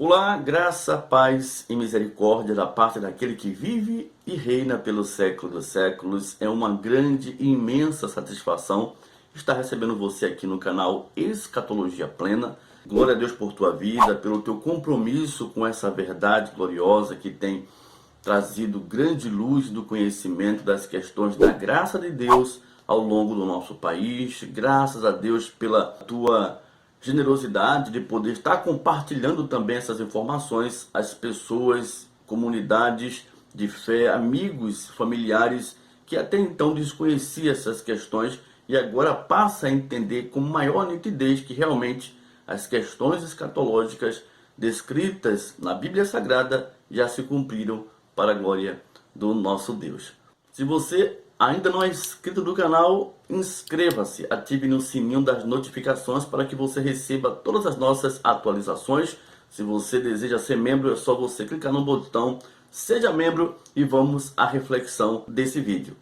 Olá, graça, paz e misericórdia da parte daquele que vive e reina pelos séculos dos séculos. É uma grande e imensa satisfação estar recebendo você aqui no canal Escatologia Plena. Glória a Deus por tua vida, pelo teu compromisso com essa verdade gloriosa que tem trazido grande luz do conhecimento das questões da graça de Deus ao longo do nosso país. Graças a Deus pela tua generosidade de poder estar compartilhando também essas informações às pessoas, comunidades de fé, amigos, familiares que até então desconheciam essas questões e agora passa a entender com maior nitidez que realmente as questões escatológicas descritas na Bíblia Sagrada já se cumpriram para a glória do nosso Deus. Se você ainda não é inscrito no canal, inscreva-se, ative no sininho das notificações para que você receba todas as nossas atualizações. Se você deseja ser membro, é só você clicar no botão Seja Membro e vamos à reflexão desse vídeo.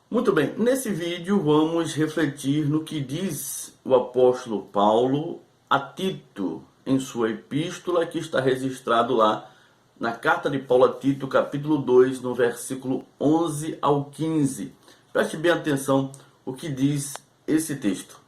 Muito bem, nesse vídeo vamos refletir no que diz o apóstolo Paulo a Tito em sua epístola, que está registrado lá na carta de Paulo a Tito, capítulo 2, no versículo 11 ao 15. Preste bem atenção o que diz esse texto.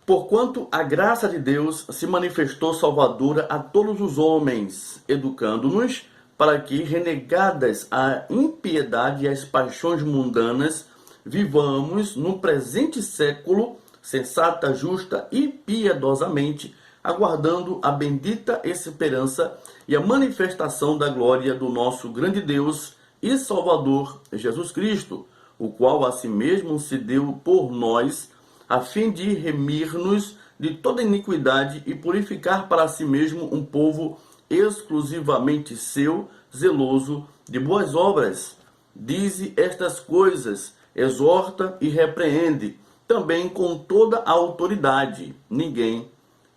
Porquanto a graça de Deus se manifestou salvadora a todos os homens, educando-nos para que, renegadas a impiedade e as paixões mundanas, vivamos no presente século, sensata, justa e piedosamente, aguardando a bendita esperança e a manifestação da glória do nosso grande Deus e Salvador Jesus Cristo, o qual a si mesmo se deu por nós, a fim de remir-nos de toda iniquidade e purificar para si mesmo um povo exclusivamente seu, zeloso de boas obras. Dize estas coisas, exorta e repreende, também com toda a autoridade. Ninguém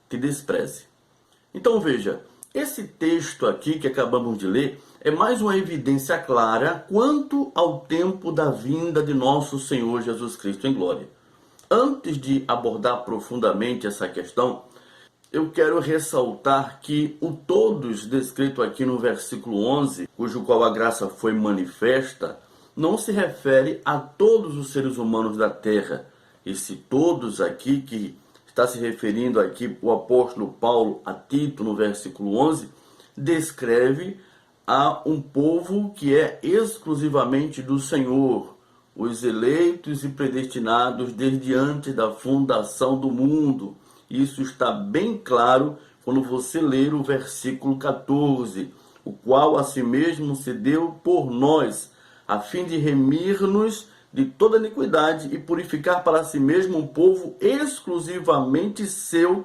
te despreze. Então veja, esse texto aqui que acabamos de ler é mais uma evidência clara quanto ao tempo da vinda de nosso Senhor Jesus Cristo em glória. Antes de abordar profundamente essa questão, eu quero ressaltar que o todos descrito aqui no versículo 11, cujo qual a graça foi manifesta, não se refere a todos os seres humanos da terra. Esse todos aqui, que está se referindo aqui o apóstolo Paulo a Tito no versículo 11, descreve a um povo que é exclusivamente do Senhor, os eleitos e predestinados desde antes da fundação do mundo. Isso está bem claro quando você ler o versículo 14, o qual a si mesmo se deu por nós, a fim de remir-nos de toda iniquidade e purificar para si mesmo um povo exclusivamente seu,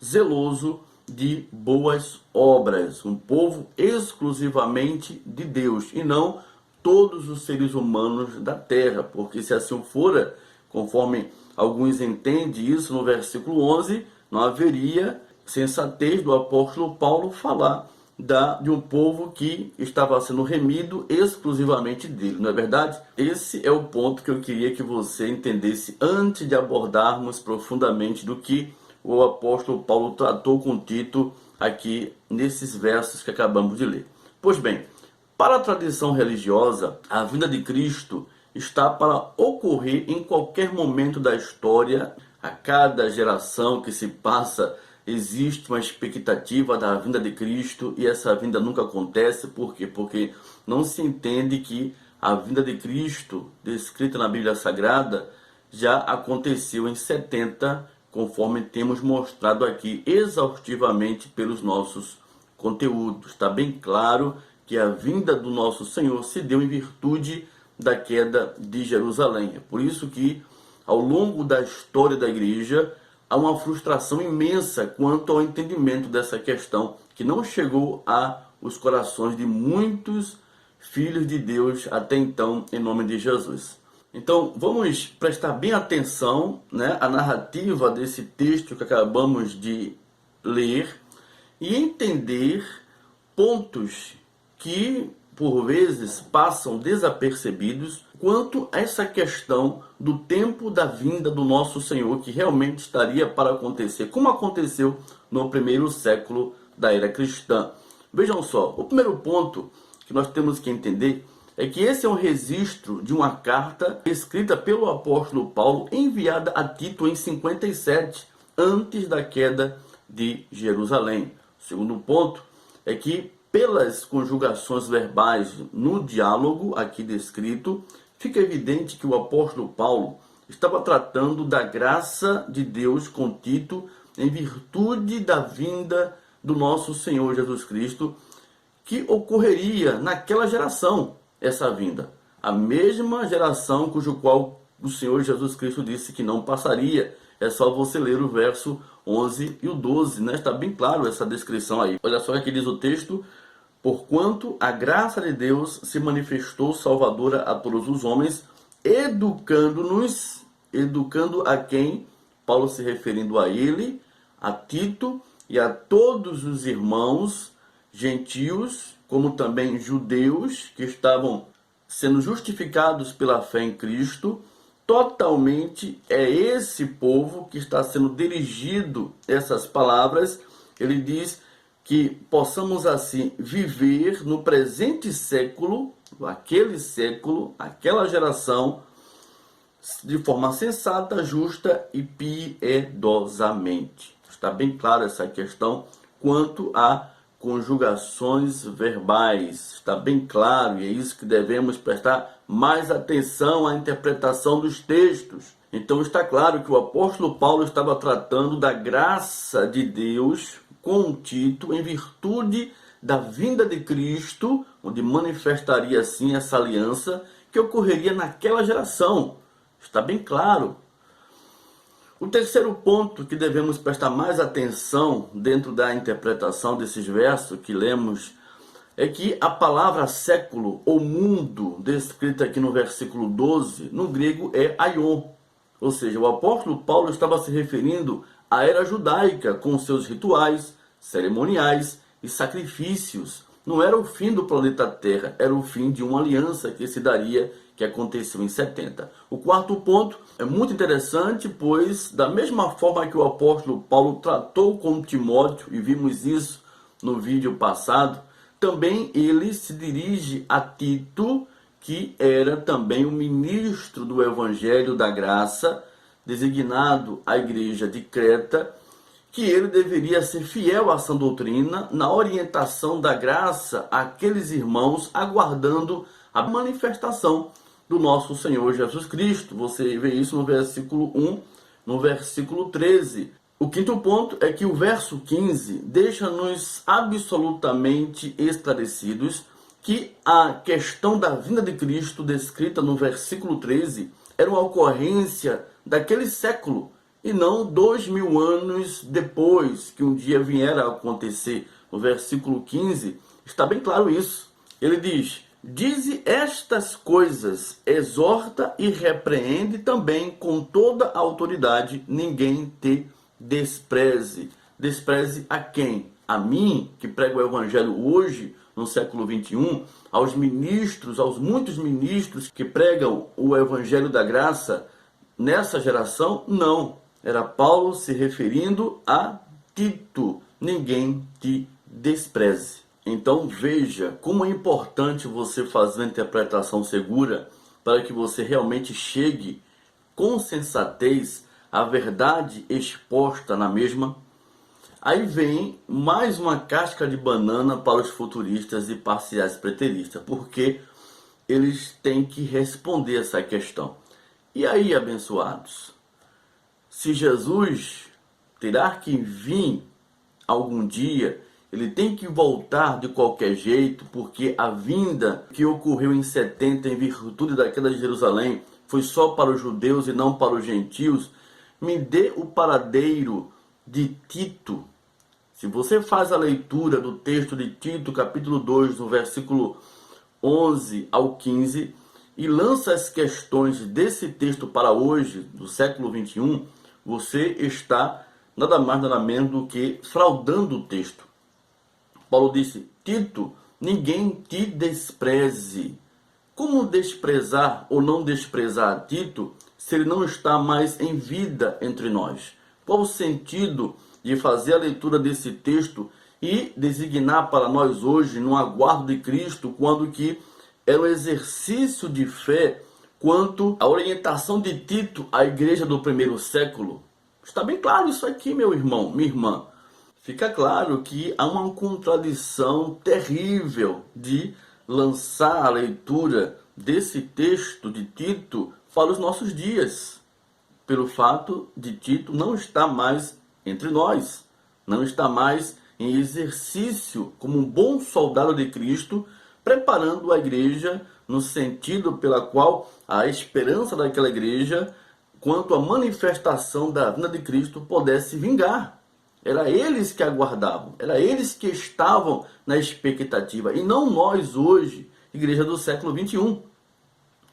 zeloso de boas obras. Um povo exclusivamente de Deus, e não todos os seres humanos da terra, porque se assim fora, conforme alguns entendem isso no versículo 11, não haveria sensatez do apóstolo Paulo falar de um povo que estava sendo remido exclusivamente dele, não é verdade? Esse é o ponto que eu queria que você entendesse antes de abordarmos profundamente do que o apóstolo Paulo tratou com Tito aqui nesses versos que acabamos de ler. Pois bem, para a tradição religiosa, a vinda de Cristo está para ocorrer em qualquer momento da história. A cada geração que se passa, existe uma expectativa da vinda de Cristo e essa vinda nunca acontece. Por quê? Porque não se entende que a vinda de Cristo, descrita na Bíblia Sagrada, já aconteceu em 70, conforme temos mostrado aqui exaustivamente pelos nossos conteúdos. Está bem claro que a vinda do nosso Senhor se deu em virtude da queda de Jerusalém. É por isso que, ao longo da história da igreja, há uma frustração imensa quanto ao entendimento dessa questão, que não chegou aos corações de muitos filhos de Deus até então, em nome de Jesus. Então, vamos prestar bem atenção, à narrativa desse texto que acabamos de ler e entender pontos que por vezes passam desapercebidos quanto a essa questão do tempo da vinda do nosso Senhor, que realmente estaria para acontecer, como aconteceu no primeiro século da era cristã. Vejam só, o primeiro ponto que nós temos que entender é que esse é um registro de uma carta escrita pelo apóstolo Paulo, enviada a Tito em 57, antes da queda de Jerusalém. O segundo ponto é que, pelas conjugações verbais no diálogo aqui descrito, fica evidente que o apóstolo Paulo estava tratando da graça de Deus com Tito em virtude da vinda do nosso Senhor Jesus Cristo, que ocorreria naquela geração, essa vinda. A mesma geração cujo qual o Senhor Jesus Cristo disse que não passaria. É só você ler o verso 11 e o 12, né? Está bem claro essa descrição aí. Olha só o que diz o texto: porquanto a graça de Deus se manifestou salvadora a todos os homens, educando-nos, educando a quem? Paulo se referindo a ele, a Tito e a todos os irmãos gentios, como também judeus que estavam sendo justificados pela fé em Cristo. Totalmente é esse povo que está sendo dirigido essas palavras. Ele diz que possamos assim viver no presente século, aquela geração, de forma sensata, justa e piedosamente. Está bem claro essa questão quanto a conjugações verbais. Está bem claro, e é isso que devemos prestar mais atenção à interpretação dos textos. Então está claro que o apóstolo Paulo estava tratando da graça de Deus com Tito em virtude da vinda de Cristo, onde manifestaria assim essa aliança que ocorreria naquela geração. Está bem claro. O terceiro ponto que devemos prestar mais atenção dentro da interpretação desses versos que lemos é que a palavra século ou mundo, descrita aqui no versículo 12, no grego é aion. Ou seja, o apóstolo Paulo estava se referindo à era judaica com seus rituais, cerimoniais e sacrifícios. Não era o fim do planeta Terra, era o fim de uma aliança que se daria, que aconteceu em 70. O quarto ponto é muito interessante, pois da mesma forma que o apóstolo Paulo tratou com Timóteo, e vimos isso no vídeo passado, também ele se dirige a Tito, que era também o ministro do Evangelho da Graça, designado à igreja de Creta, que ele deveria ser fiel à sã doutrina, na orientação da graça àqueles irmãos, aguardando a manifestação do nosso Senhor Jesus Cristo. Você vê isso no versículo 1, no versículo 13. O quinto ponto é que o verso 15 deixa-nos absolutamente esclarecidos que a questão da vinda de Cristo, descrita no versículo 13, era uma ocorrência daquele século, e não 2000 anos depois, que um dia viera a acontecer. No versículo 15, está bem claro isso. Ele diz: dize estas coisas, exorta e repreende também com toda a autoridade, ninguém te despreze. Despreze a quem? A mim, que prego o evangelho hoje, no século 21, aos ministros, aos muitos ministros que pregam o evangelho da graça nessa geração? Não. Era Paulo se referindo a Tito. Ninguém te despreze. Então veja como é importante você fazer uma interpretação segura para que você realmente chegue com sensatez à verdade exposta na mesma. Aí vem mais uma casca de banana para os futuristas e parciais preteristas, porque eles têm que responder essa questão. E aí, abençoados? Se Jesus terá que vir algum dia, ele tem que voltar de qualquer jeito, porque a vinda que ocorreu em 70 em virtude da queda de Jerusalém foi só para os judeus e não para os gentios. Me dê o paradeiro de Tito. Se você faz a leitura do texto de Tito, capítulo 2, no versículo 11 ao 15, e lança as questões desse texto para hoje, do século 21, você está nada mais nada menos do que fraudando o texto. Paulo disse: Tito, ninguém te despreze. Como desprezar ou não desprezar Tito se ele não está mais em vida entre nós? Qual o sentido de fazer a leitura desse texto e designar para nós hoje, no aguardo de Cristo, quando que era um exercício de fé quanto à orientação de Tito à igreja do primeiro século? Está bem claro isso aqui, meu irmão, minha irmã. Fica claro que há uma contradição terrível de lançar a leitura desse texto de Tito para os nossos dias, pelo fato de Tito não estar mais entre nós, não está mais em exercício como um bom soldado de Cristo, preparando a igreja no sentido pela qual a esperança daquela igreja, quanto à manifestação da vinda de Cristo, pudesse vingar. Era eles que aguardavam, era eles que estavam na expectativa, e não nós hoje, igreja do século 21.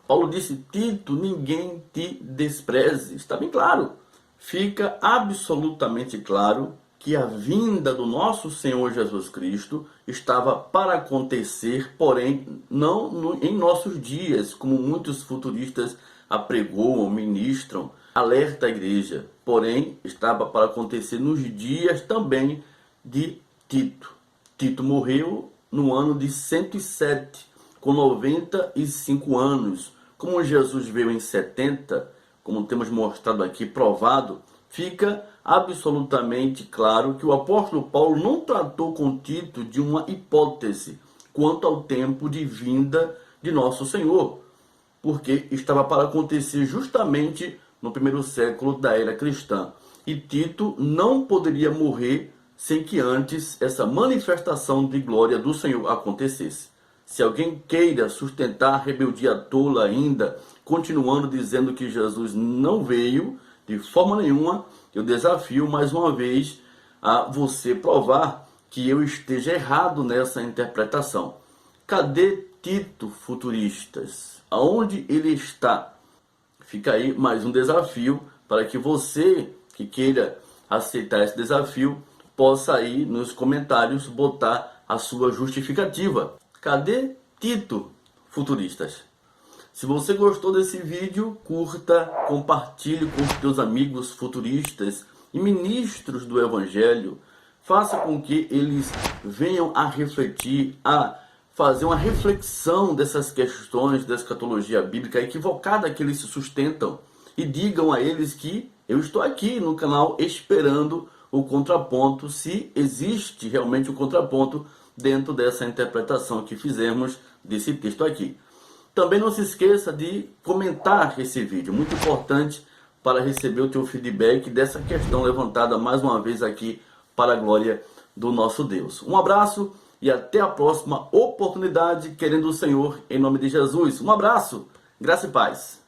Paulo disse, Tito, ninguém te despreze. Está bem claro. Fica absolutamente claro que a vinda do nosso Senhor Jesus Cristo estava para acontecer, porém não em nossos dias, como muitos futuristas apregoam, ministram, alerta a igreja. Porém, estava para acontecer nos dias também de Tito. Tito morreu no ano de 107, com 95 anos. Como Jesus veio em 70, como temos mostrado aqui, provado, fica absolutamente claro que o apóstolo Paulo não tratou com Tito de uma hipótese quanto ao tempo de vinda de nosso Senhor, porque estava para acontecer justamente no primeiro século da era cristã. E Tito não poderia morrer sem que antes essa manifestação de glória do Senhor acontecesse. Se alguém queira sustentar a rebeldia tola ainda, continuando dizendo que Jesus não veio de forma nenhuma, eu desafio mais uma vez a você provar que eu esteja errado nessa interpretação. Cadê Tito, futuristas? Aonde ele está? Fica aí mais um desafio para que você que queira aceitar esse desafio possa aí nos comentários botar a sua justificativa. Cadê Tito, futuristas? Se você gostou desse vídeo, curta, compartilhe com os teus amigos futuristas e ministros do Evangelho. Faça com que eles venham a refletir, a fazer uma reflexão dessas questões da escatologia bíblica equivocada que eles se sustentam. E digam a eles que eu estou aqui no canal esperando o contraponto, se existe realmente o contraponto dentro dessa interpretação que fizemos desse texto aqui. Também não se esqueça de comentar esse vídeo, muito importante para receber o teu feedback dessa questão levantada mais uma vez aqui para a glória do nosso Deus. Um abraço e até a próxima oportunidade, querendo o Senhor, em nome de Jesus. Um abraço, graça e paz.